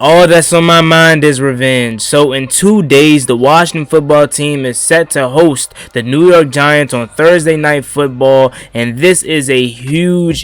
All that's on my mind is revenge. So in 2 days, the Washington football team is set to host the New York Giants on Thursday Night Football, and this is a huge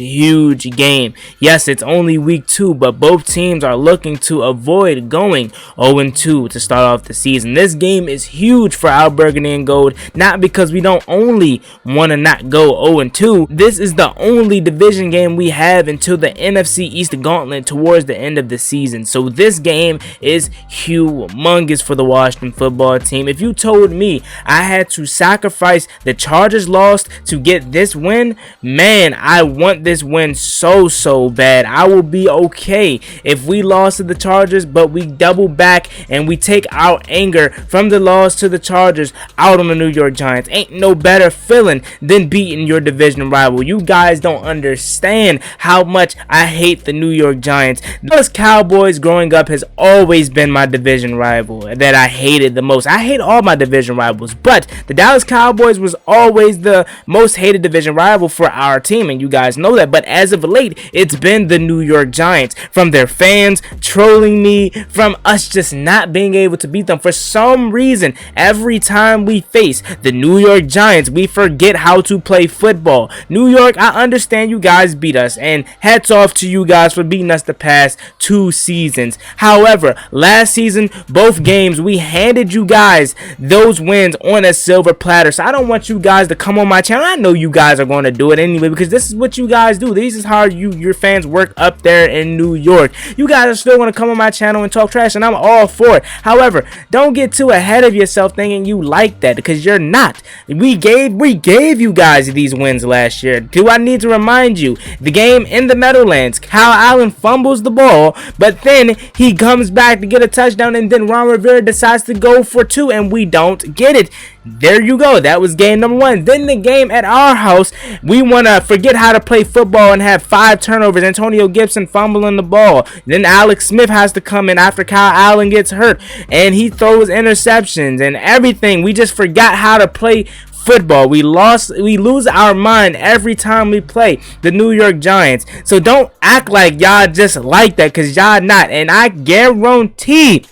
game. Yes, it's only week 2, but both teams are looking to avoid going 0-2 to start off the season. This game is huge for our Burgundy and Gold, not because we don't only want to not go 0-2. This is the only division game we have until the NFC East Gauntlet towards the end of the season. So this game is humongous for the Washington football team. If you told me I had to sacrifice the Chargers loss to get this win, man, I want this win so bad. I will be okay if we lost to the Chargers, but we double back and we take our anger from the loss to the Chargers out on the New York Giants. Ain't no better feeling than beating your division rival. You guys don't understand how much I hate the New York Giants. Those Cowboys growing up has always been my division rival that I hated the most. I hate all my division rivals, but the Dallas Cowboys was always the most hated division rival for our team, and you guys know that. But as of late, it's been the New York Giants, from their fans trolling me, from us just not being able to beat them. For some reason, every time we face the New York Giants, we forget how to play football. New York, I understand you guys beat us, and hats off to you guys for beating us the past 2 seasons. However, last season, both games, we handed you guys those wins on a silver platter. So I don't want you guys to come on my channel. I know you guys are going to do it anyway, because this is what you guys do. This is how your fans work up there in New York. You guys are still going to come on my channel and talk trash, and I'm all for it. However, don't get too ahead of yourself thinking you like that, because you're not. We gave you guys these wins last year. Do I need to remind you? The game in the Meadowlands, Kyle Allen fumbles the ball, but then he comes back to get a touchdown, and then Ron Rivera decides to go for 2, and we don't get it. There you go. That was game number 1. Then the game at our house, we want to forget how to play football and have 5 turnovers. Antonio Gibson fumbling the ball. Then Alex Smith has to come in after Kyle Allen gets hurt, and he throws interceptions and everything. We just forgot how to play football. We lose our mind every time we play the New York Giants. So don't act like y'all just like that, because y'all not. And I guarantee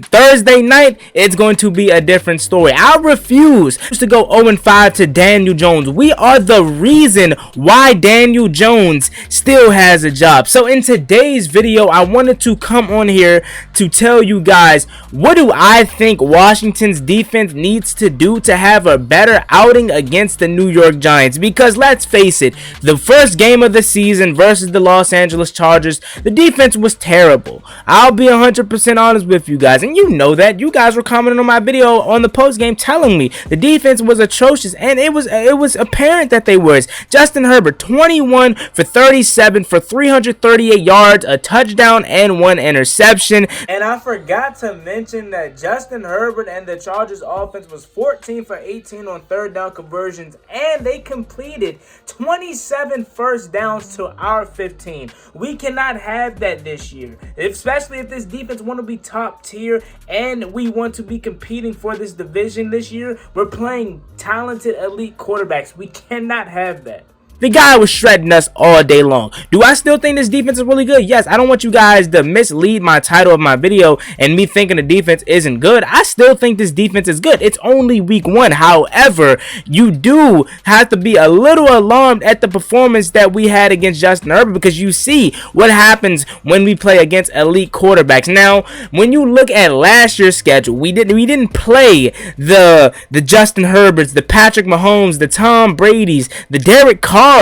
Thursday night, it's going to be a different story. I refuse to go 0-5 to Daniel Jones. We are the reason why Daniel Jones still has a job. So in today's video, I wanted to come on here to tell you guys, what do I think Washington's defense needs to do to have a better outing against the New York Giants? Because let's face it, the first game of the season versus the Los Angeles Chargers, the defense was terrible. I'll be 100% honest with you guys. And you know that. You guys were commenting on my video on the post game telling me the defense was atrocious, and it was apparent that they was. Justin Herbert, 21 for 37 for 338 yards, a touchdown, and 1 interception. And I forgot to mention that Justin Herbert and the Chargers offense was 14 for 18 on 3rd down conversions, and they completed 27 first downs to our 15. We cannot have that this year, especially if this defense want to be top tier and we want to be competing for this division this year. We're playing talented elite quarterbacks. We cannot have that. The guy was shredding us all day long. Do I still think this defense is really good? Yes. I don't want you guys to mislead my title of my video and me thinking the defense isn't good. I still think this defense is good. It's only week 1. However, you do have to be a little alarmed at the performance that we had against Justin Herbert, because you see what happens when we play against elite quarterbacks. Now, when you look at last year's schedule, we didn't play the Justin Herberts, the Patrick Mahomes, the Tom Brady's, the Derek Carr,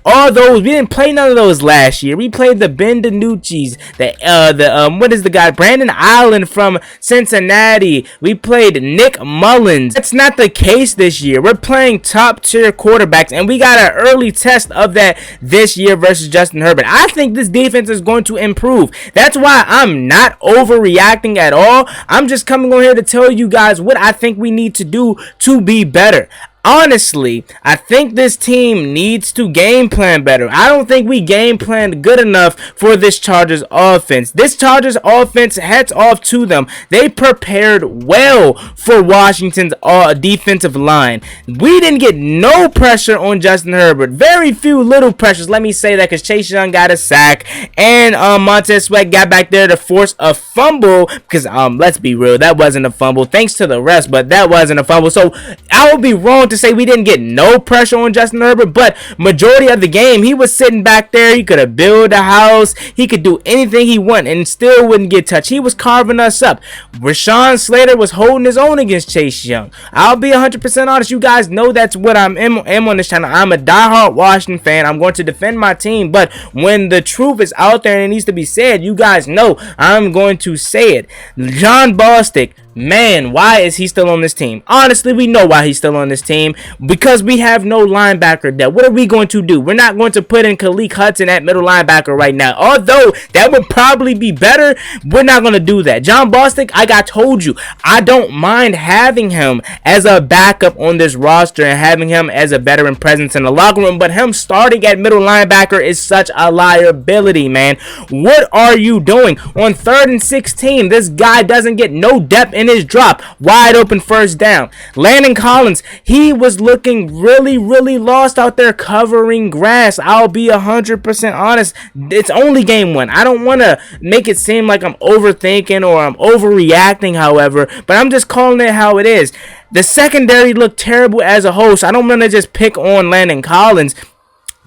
all those. We didn't play none of those last year. We played the Ben DiNucci's, what is the guy, Brandon Allen from Cincinnati. We played Nick Mullins. That's not the case this year. We're playing top tier quarterbacks, and we got an early test of that this year versus Justin Herbert. I think this defense is going to improve. That's why I'm not overreacting at all. I'm just coming on here to tell you guys what I think we need to do to be better. honestly, I think this team needs to game plan better. I don't think we game planned good enough for this Chargers offense. This Chargers offense, hats off to them. They prepared well for Washington's defensive line. We didn't get no pressure on Justin Herbert. Very few little pressures. Let me say that, because Chase Young got a sack and Montez Sweat got back there to force a fumble, because let's be real, that wasn't a fumble. Thanks to the refs, but that wasn't a fumble. So I would be wrong to say we didn't get no pressure on Justin Herbert, but majority of the game he was sitting back there. He could have built a house, he could do anything he wanted and still wouldn't get touched. He was carving us up. Rashawn Slater was holding his own against Chase Young. I'll be 100% honest. You guys know that's what I am on this channel. I'm a diehard Washington fan. I'm going to defend my team, but when the truth is out there and it needs to be said, you guys know I'm going to say it. John Bostic, man, why is he still on this team? Honestly, we know why he's still on this team. Because we have no linebacker depth. What are we going to do? We're not going to put in Khaleke Hudson at middle linebacker right now. Although that would probably be better, we're not going to do that. John Bostic, I told you, I don't mind having him as a backup on this roster and having him as a veteran presence in the locker room. But him starting at middle linebacker is such a liability, man. What are you doing? On 3rd and 16, this guy doesn't get no depth in his drop. Wide open first down. Landon Collins, he was looking really lost out there covering grass. I'll be 100% honest. It's only game 1. I don't want to make it seem like I'm overthinking or I'm overreacting, however, but I'm just calling it how it is. The secondary looked terrible as a whole, so I don't want to just pick on Landon Collins.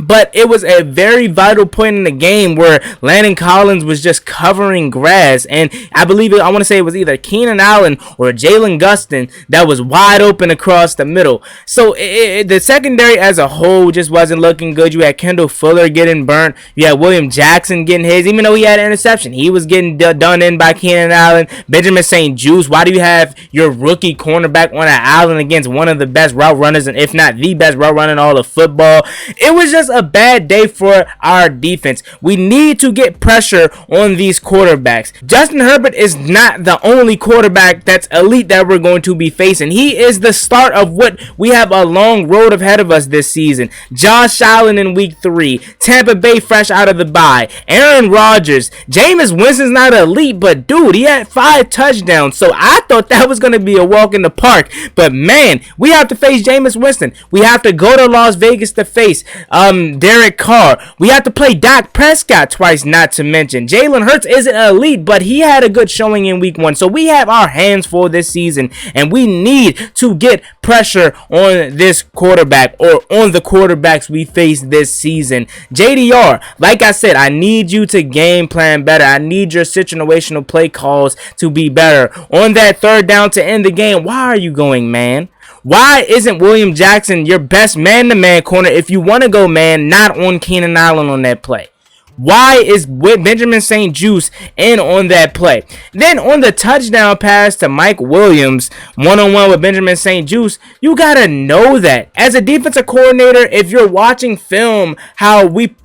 But it was a very vital point in the game where Landon Collins was just covering grass. And I want to say it was either Keenan Allen or Jalen Gustin that was wide open across the middle. So the secondary as a whole just wasn't looking good. You had Kendall Fuller getting burnt. You had William Jackson getting his. Even though he had an interception, he was getting done in by Keenan Allen. Benjamin St-Juste, why do you have your rookie cornerback on an island against one of the best route runners, and if not the best route runner in all of football? It was just a bad day for our defense. We need to get pressure on these quarterbacks. Justin Herbert is not the only quarterback that's elite that we're going to be facing. He is the start of what we have a long road ahead of us this season. Josh Allen in week 3, Tampa Bay fresh out of the bye, Aaron Rodgers, Jameis Winston's not elite, but dude, he had 5 touchdowns, so I thought that was going to be a walk in the park. But man, we have to face Jameis Winston. We have to go to Las Vegas to face Derek Carr. We have to play Dak Prescott twice, not to mention Jalen Hurts isn't elite, but he had a good showing in week 1. So we have our hands full this season, and we need to get pressure on this quarterback or on the quarterbacks we face this season. JDR, like I said, I need you to game plan better. I need your situational play calls to be better. On that 3rd down to end the game, why are you going, man? Why isn't William Jackson your best man-to-man corner if you want to go man, not on Keenan Allen on that play? Why is Benjamin St-Juste in on that play? Then on the touchdown pass to Mike Williams, one-on-one with Benjamin St-Juste, you got to know that. As a defensive coordinator, if you're watching film, how we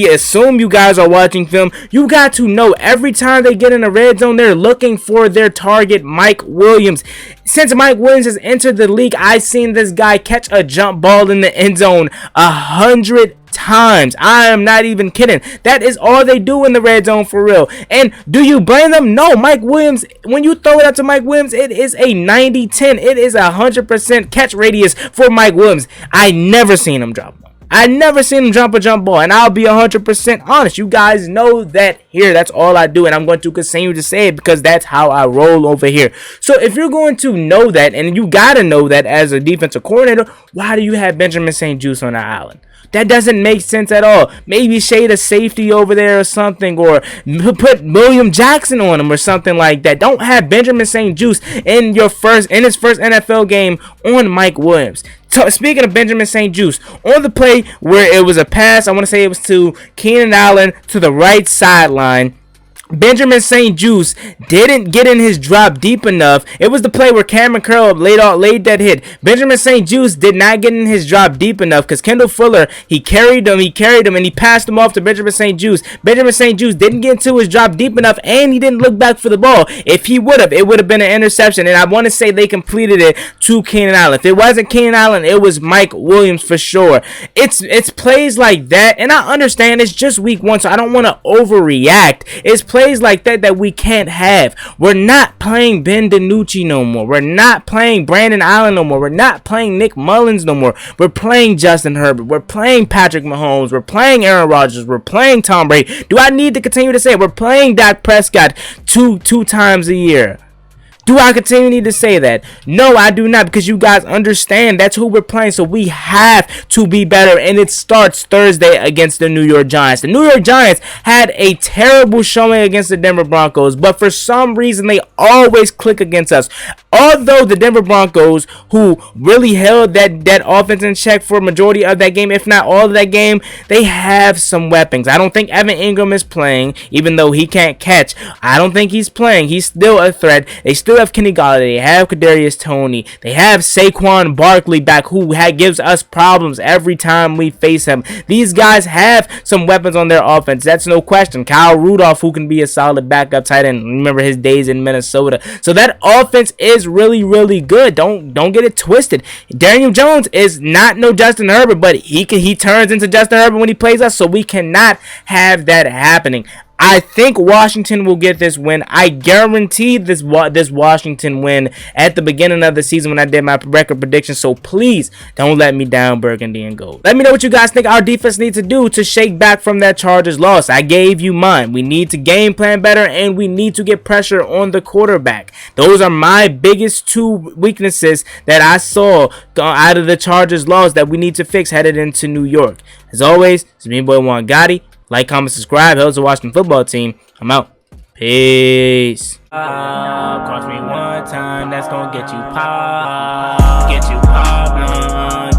assume you guys are watching film, you got to know every time they get in the red zone, they're looking for their target, Mike Williams. Since Mike Williams has entered the league, I've seen this guy catch a jump ball in the end zone 100 times. I am not even kidding. That is all they do in the red zone for real. And do you blame them? No. Mike Williams, when you throw it out to Mike Williams, it is a 90-10. It is 100% catch radius for Mike Williams. I never seen him drop. I never seen him jump a jump ball, and I'll be 100% honest. You guys know that here. That's all I do, and I'm going to continue to say it because that's how I roll over here. So if you're going to know that, and you got to know that as a defensive coordinator, why do you have Benjamin St-Juste on the island? That doesn't make sense at all. Maybe shade a safety over there or something, or put William Jackson on him or something like that. Don't have Benjamin St-Juste in his first NFL game on Mike Williams. Speaking of Benjamin St-Juste, on the play where it was a pass, I want to say it was to Keenan Allen to the right sideline. Benjamin St-Juste didn't get in his drop deep enough. It was the play where Cameron Curl laid that hit. Benjamin St-Juste did not get in his drop deep enough because Kendall Fuller, he carried him, and he passed him off to Benjamin St-Juste. Benjamin St-Juste didn't get into his drop deep enough, and he didn't look back for the ball. If he would have, it would have been an interception, and I want to say they completed it to Keenan Allen. If it wasn't Keenan Allen, it was Mike Williams for sure. It's plays like that, and I understand it's just week 1, so I don't want to overreact. It's plays like that we can't have. We're not playing Ben DiNucci no more. We're not playing Brandon Allen no more. We're not playing Nick Mullins no more. We're playing Justin Herbert. We're playing Patrick Mahomes. We're playing Aaron Rodgers. We're playing Tom Brady. Do I need to continue to say it? We're playing Dak Prescott two times a year? Do I continue to say that? No, I do not, because you guys understand that's who we're playing, so we have to be better, and it starts Thursday against the New York Giants. The New York Giants had a terrible showing against the Denver Broncos, but for some reason, they always click against us. Although the Denver Broncos, who really held that offense in check for a majority of that game, if not all of that game, they have some weapons. I don't think Evan Ingram is playing, even though he can't catch. I don't think he's playing. He's still a threat. They still have Kenny Golladay. They have Kadarius Toney. They have Saquon Barkley back, who gives us problems every time we face him. These guys have some weapons on their offense. That's no question. Kyle Rudolph, who can be a solid backup tight end. Remember his days in Minnesota. So that offense is really, really good. Don't get it twisted. Daniel Jones is not no Justin Herbert, but he turns into Justin Herbert when he plays us, so we cannot have that happening. I think Washington will get this win. I guarantee this Washington win at the beginning of the season when I did my record prediction. So please don't let me down, Burgundy and Gold. Let me know what you guys think our defense needs to do to shake back from that Chargers loss. I gave you mine. We need to game plan better, and we need to get pressure on the quarterback. Those are my biggest 2 weaknesses that I saw out of the Chargers loss that we need to fix headed into New York. As always, it's me, boy Juan Gotti. Like, comment, subscribe. Helps the Washington football team. I'm out. Peace. Cost me one time. That's gonna get you pop. Get you pop.